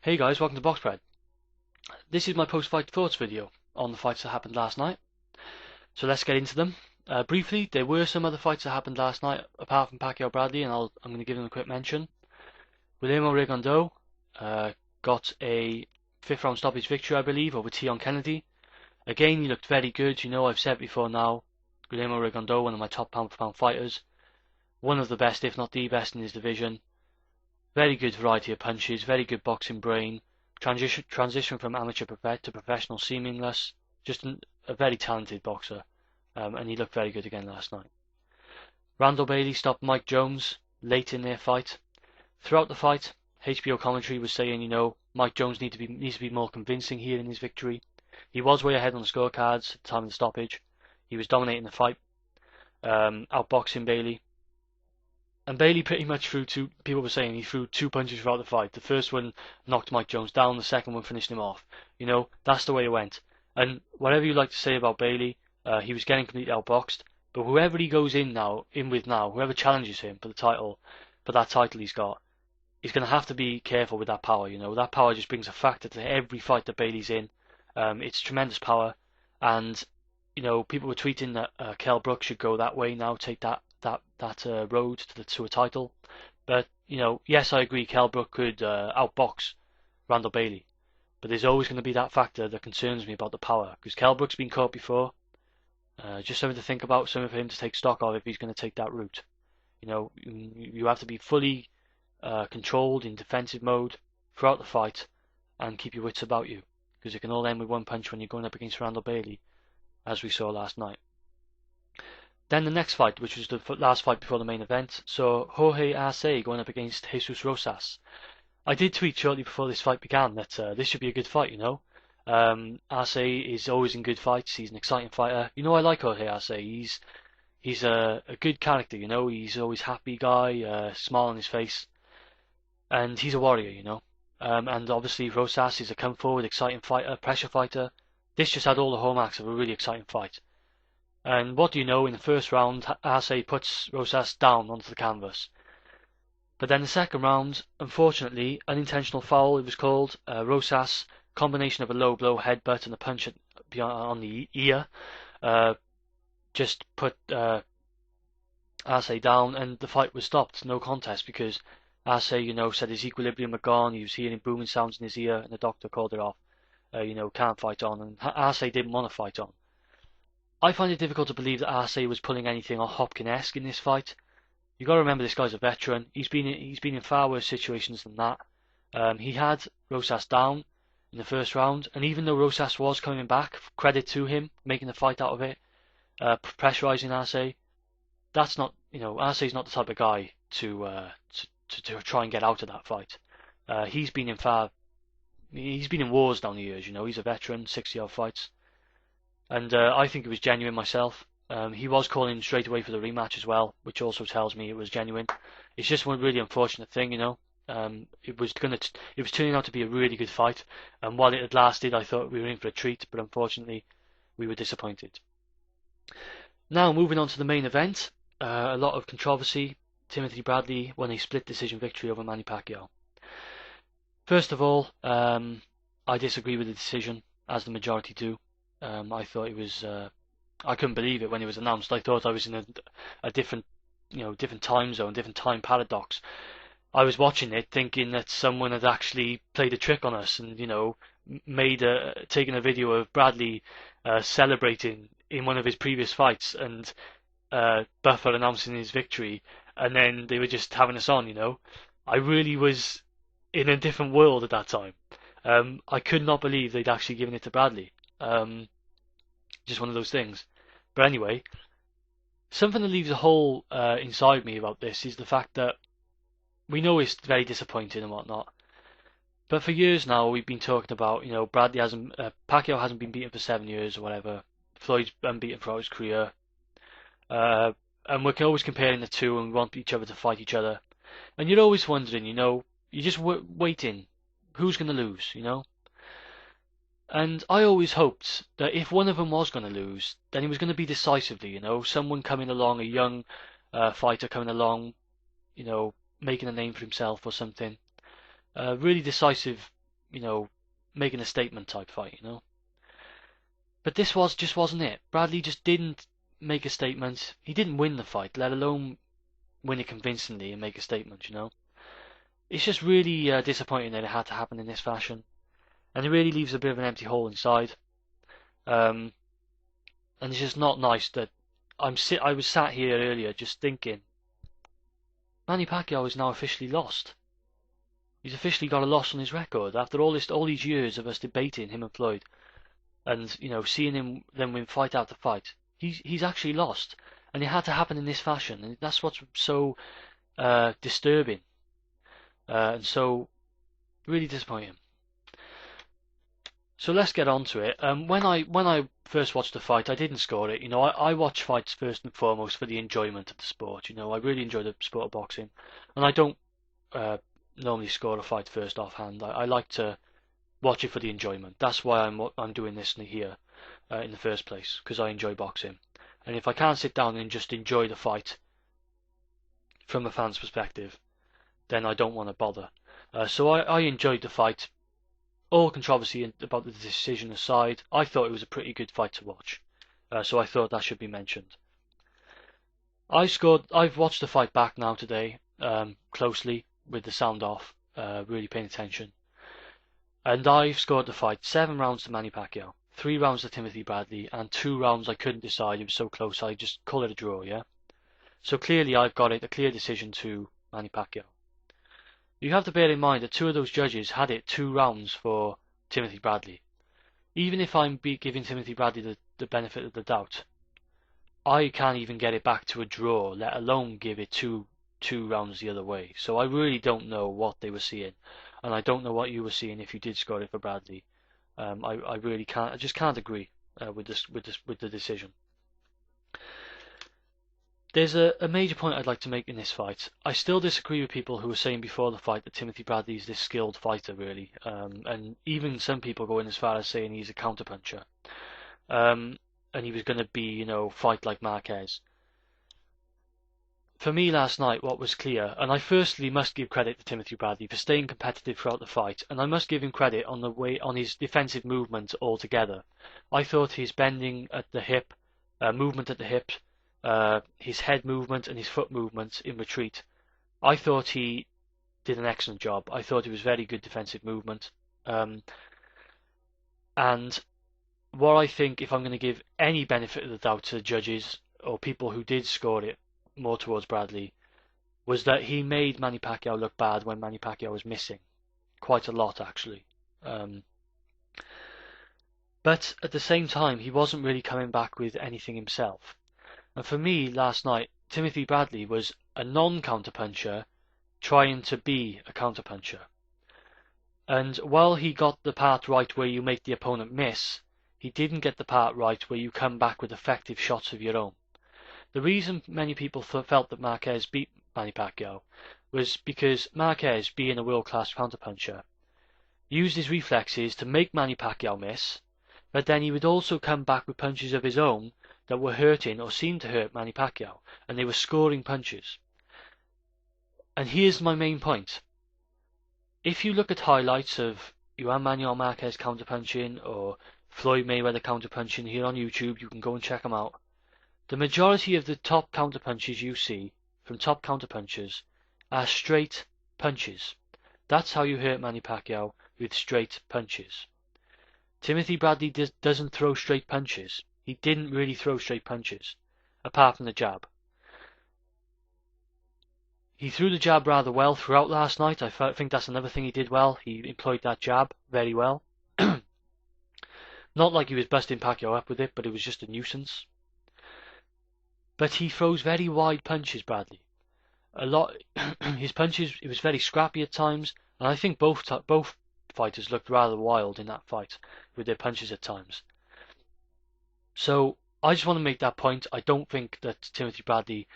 Hey guys, welcome to Boxbread. This is my post-fight thoughts video on the fights that happened last night. So let's get into them. Briefly, there were some other fights that happened last night apart from Pacquiao Bradley, and I'm going to give them a quick mention. Guillermo Rigondeaux got a fifth round stoppage victory, I believe, over Tion Kennedy. Again, he looked very good. You know, I've said before now, Guillermo Rigondeaux, one of my top pound for pound fighters, one of the best, if not the best in his division. Very good variety of punches, very good boxing brain. Transition from amateur to professional seamless. Just a very talented boxer, and he looked very good again last night. Randall Bailey stopped Mike Jones late in their fight. Throughout the fight, HBO commentary was saying, you know, Mike Jones needs to be more convincing here in his victory. He was way ahead on the scorecards at the time of the stoppage. He was dominating the fight, outboxing Bailey. And Bailey pretty much people were saying he threw two punches throughout the fight. The first one knocked Mike Jones down, the second one finished him off. You know, that's the way it went. And whatever you like to say about Bailey, he was getting completely outboxed. But whoever he goes in with now, whoever challenges him for that title he's got, he's going to have to be careful with that power. You know, that power just brings a factor to every fight that Bailey's in. It's tremendous power. And, you know, people were tweeting that Kell Brook should go that way now, take that road to a title. But, you know, yes, I agree, Kell Brook could outbox Randall Bailey. But there's always going to be that factor that concerns me about the power. Because Kell Brook's been caught before. Just something to think about, something for him to take stock of if he's going to take that route. You know, you have to be fully controlled in defensive mode throughout the fight and keep your wits about you. Because it can all end with one punch when you're going up against Randall Bailey, as we saw last night. Then the next fight, which was the last fight before the main event, saw Jorge Arce going up against Jesus Rosas. I did tweet shortly before this fight began that this should be a good fight, you know. Arce is always in good fights. He's an exciting fighter. You know, I like Jorge Arce. He's a good character, you know. He's always happy guy, smile on his face. And he's a warrior, you know. And obviously Rosas is a come forward, exciting fighter, pressure fighter. This just had all the hallmarks of a really exciting fight. And what do you know, in the first round, Arce puts Rosas down onto the canvas. But then the second round, unfortunately, unintentional foul, it was called. Rosas, combination of a low blow, headbutt, and a punch on the ear, just put Arce down, and the fight was stopped, no contest, because Arce, you know, said his equilibrium had gone, he was hearing booming sounds in his ear, and the doctor called it off. You know, can't fight on, and Arce didn't want to fight on. I find it difficult to believe that Arce was pulling anything Hopkins-esque in this fight. You got to remember, this guy's a veteran. He's been in far worse situations than that. He had Rosas down in the first round, and even though Rosas was coming back, credit to him, making a fight out of it, pressurizing Arce. That's not, you know, Arce's not the type of guy to try and get out of that fight. He's been in wars down the years. You know, he's a veteran, 60-odd fights. And I think it was genuine myself. He was calling straight away for the rematch as well, which also tells me it was genuine. It's just one really unfortunate thing, you know. It was turning out to be a really good fight, and while it had lasted, I thought we were in for a treat. But unfortunately, we were disappointed. Now moving on to the main event, a lot of controversy. Timothy Bradley won a split decision victory over Manny Pacquiao. First of all, I disagree with the decision, as the majority do. I thought it was. I couldn't believe it when it was announced. I thought I was in a different time zone, different time paradox. I was watching it thinking that someone had actually played a trick on us, and you know, taken a video of Bradley celebrating in one of his previous fights, and Buffer announcing his victory, and then they were just having us on. You know, I really was in a different world at that time. I could not believe they'd actually given it to Bradley. Just one of those things. But anyway, something that leaves a hole inside me about this is the fact that we know it's very disappointing and whatnot. But for years now, we've been talking about, you know, Pacquiao hasn't been beaten for 7 years or whatever. Floyd's unbeaten throughout his career. And we're always comparing the two, and we want each other to fight each other. And you're always wondering, you know, you're just waiting. Who's going to lose, you know? And I always hoped that if one of them was going to lose, then it was going to be decisively, you know, someone coming along, a young fighter coming along, you know, making a name for himself or something. Really decisive making a statement type fight, But this just wasn't it. Bradley just didn't make a statement. He didn't win the fight, let alone win it convincingly and make a statement, It's just really disappointing that it had to happen in this fashion. And it really leaves a bit of an empty hole inside. And it's just not nice that I was sat here earlier just thinking, Manny Pacquiao is now officially lost. He's officially got a loss on his record after all these years of us debating him and Floyd, and seeing him then win fight after fight. He's actually lost, and it had to happen in this fashion, and that's what's so disturbing, and so really disappointing. So let's get on to it. When I first watched the fight, I didn't score it. I watch fights first and foremost for the enjoyment of the sport. I really enjoy the sport of boxing, and I don't normally score a fight first offhand. I like to watch it for the enjoyment. That's why I'm doing this here in the first place, because I enjoy boxing. And if I can't sit down and just enjoy the fight from a fan's perspective, then I don't want to bother. So I enjoyed the fight. All controversy about the decision aside, I thought it was a pretty good fight to watch. So I thought that should be mentioned. I've watched the fight back now today, closely with the sound off, really paying attention. And I've scored the fight 7 rounds to Manny Pacquiao, 3 rounds to Timothy Bradley, and 2 rounds I couldn't decide. It was so close, I just call it a draw, yeah? So clearly I've got it, a clear decision to Manny Pacquiao. You have to bear in mind that 2 of those judges had it 2 rounds for Timothy Bradley. Even if I'm giving Timothy Bradley the benefit of the doubt, I can't even get it back to a draw, let alone give it two rounds the other way. So I really don't know what they were seeing, and I don't know what you were seeing if you did score it for Bradley. I really can't. I just can't agree with the decision. There's a major point I'd like to make in this fight. I still disagree with people who were saying before the fight that Timothy Bradley is this skilled fighter, really. And even some people going as far as saying he's a counterpuncher. And he was going to be, fight like Marquez. For me last night, what was clear, and I firstly must give credit to Timothy Bradley for staying competitive throughout the fight, and I must give him credit on his defensive movement altogether. I thought his bending at the hip, movement at the hip, his head movement and his foot movement in retreat, I thought he did an excellent job. I thought it was very good defensive movement. And what I think, if I'm going to give any benefit of the doubt to the judges or people who did score it more towards Bradley, was that he made Manny Pacquiao look bad when Manny Pacquiao was missing. Quite a lot, actually. But at the same time, he wasn't really coming back with anything himself. And for me, last night, Timothy Bradley was a non-counterpuncher trying to be a counterpuncher. And while he got the part right where you make the opponent miss, he didn't get the part right where you come back with effective shots of your own. The reason many people felt that Marquez beat Manny Pacquiao was because Marquez, being a world-class counterpuncher, used his reflexes to make Manny Pacquiao miss, but then he would also come back with punches of his own that were hurting or seemed to hurt Manny Pacquiao, and they were scoring punches. And here's my main point. If you look at highlights of Juan Manuel Marquez counterpunching or Floyd Mayweather counterpunching here on YouTube, you can go and check them out. The majority of the top counterpunches you see from top counterpunchers are straight punches. That's how you hurt Manny Pacquiao, with straight punches. Timothy Bradley doesn't throw straight punches. He didn't really throw straight punches, apart from the jab. He threw the jab rather well throughout last night. I think that's another thing he did well. He employed that jab very well. Not like he was busting Pacquiao up with it, but it was just a nuisance. But he throws very wide punches, Bradley. His punches, it was very scrappy at times, and I think both fighters looked rather wild in that fight with their punches at times. So I just want to make that point. I don't think that Timothy Bradley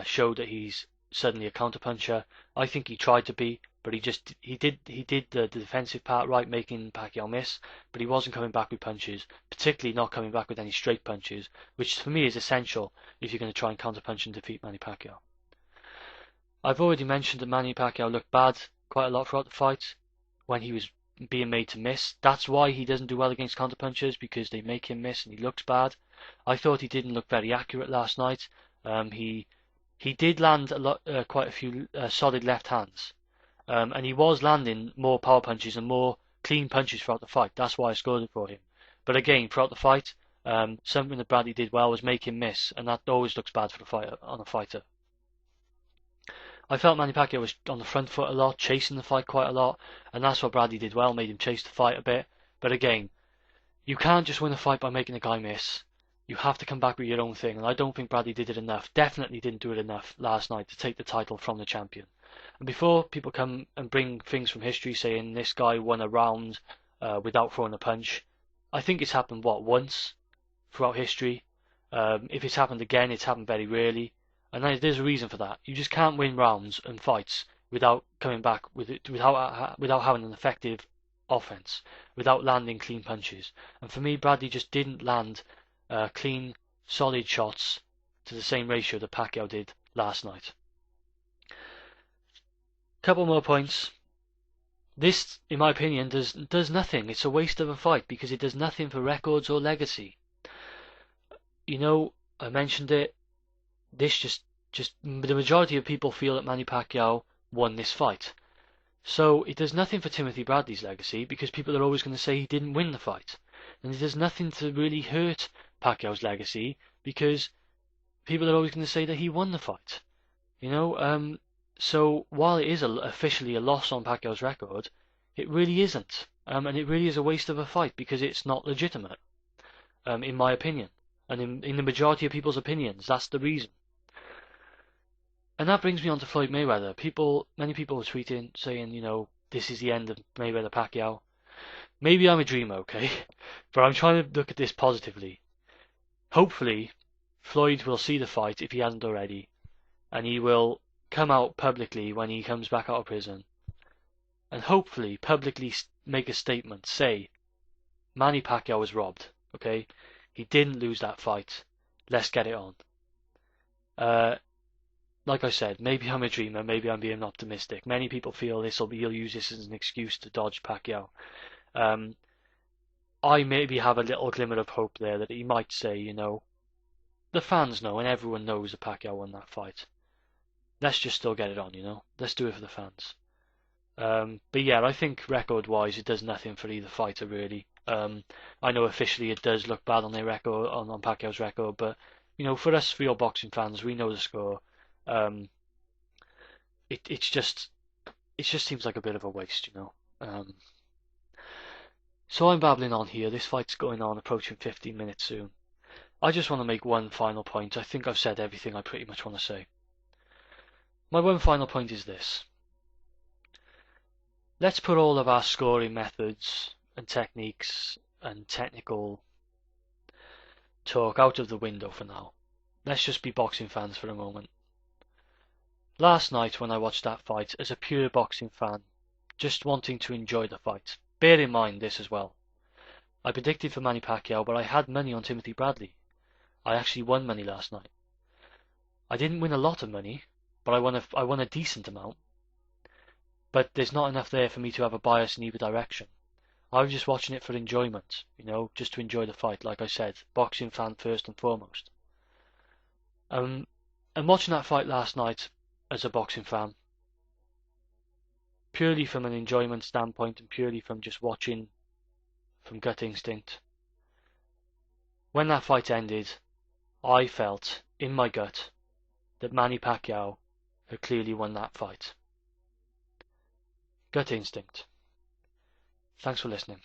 showed that he's suddenly a counterpuncher. I think he tried to be, but he did the defensive part right, making Pacquiao miss, but he wasn't coming back with punches, particularly not coming back with any straight punches, which for me is essential if you're going to try and counterpunch and defeat Manny Pacquiao. I've already mentioned that Manny Pacquiao looked bad quite a lot throughout the fight when he was being made to miss. That's why he doesn't do well against counterpunchers, because they make him miss and he looks bad. I thought he didn't look very accurate last night. He did land quite a few solid left hands, and he was landing more power punches and more clean punches throughout the fight. That's why I scored it for him. But again, throughout the fight, something that Bradley did well was make him miss, and that always looks bad for the fighter, on a fighter. I felt Manny Pacquiao was on the front foot a lot, chasing the fight quite a lot, and that's what Bradley did well, made him chase the fight a bit. But again, you can't just win a fight by making a guy miss. You have to come back with your own thing, and I don't think Bradley did it enough. Definitely didn't do it enough last night to take the title from the champion. And before people come and bring things from history saying this guy won a round without throwing a punch, I think it's happened, once throughout history. If it's happened again, it's happened very rarely. And there's a reason for that. You just can't win rounds and fights without coming back with it, without having an effective offense, without landing clean punches. And for me, Bradley just didn't land clean, solid shots to the same ratio that Pacquiao did last night. Couple more points. This, in my opinion, does nothing. It's a waste of a fight because it does nothing for records or legacy. You know, I mentioned it. This just the majority of people feel that Manny Pacquiao won this fight. So it does nothing for Timothy Bradley's legacy because people are always going to say he didn't win the fight. And it does nothing to really hurt Pacquiao's legacy because people are always going to say that he won the fight. You know, so while it is officially a loss on Pacquiao's record, it really isn't. And it really is a waste of a fight because it's not legitimate, in my opinion. And in the majority of people's opinions, that's the reason. And that brings me on to Floyd Mayweather. Many people were tweeting saying, you know, this is the end of Mayweather Pacquiao. Maybe I'm a dreamer, okay? But I'm trying to look at this positively. Hopefully, Floyd will see the fight if he hasn't already, and he will come out publicly when he comes back out of prison, and hopefully publicly make a statement, say, Manny Pacquiao was robbed, okay? He didn't lose that fight. Let's get it on. Like I said, maybe I'm a dreamer, maybe I'm being optimistic. Many people feel he'll use this as an excuse to dodge Pacquiao. I maybe have a little glimmer of hope there that he might say, you know, the fans know and everyone knows that Pacquiao won that fight. Let's just still get it on, you know. Let's do it for the fans. But yeah, I think record-wise it does nothing for either fighter really. I know officially it does look bad on their record, on Pacquiao's record, but you know, for us real boxing fans, we know the score. It just seems like a bit of a waste, you know. So I'm babbling on here. This fight's going on, approaching 15 minutes soon. I just want to make one final point. I think I've said everything I pretty much want to say. My one final point is this. Let's put all of our scoring methods and techniques and technical talk out of the window for now. Let's just be boxing fans for a moment. Last night when I watched that fight as a pure boxing fan, just wanting to enjoy the fight, bear in mind this as well. I predicted for Manny Pacquiao, but I had money on Timothy Bradley. I actually won money last night. I didn't win a lot of money, but I won a decent amount. But there's not enough there for me to have a bias in either direction. I was just watching it for enjoyment, you know, just to enjoy the fight, like I said, boxing fan first and foremost. And watching that fight last night as a boxing fan, purely from an enjoyment standpoint and purely from just watching from gut instinct, when that fight ended, I felt in my gut that Manny Pacquiao had clearly won that fight. Gut instinct. Thanks for listening.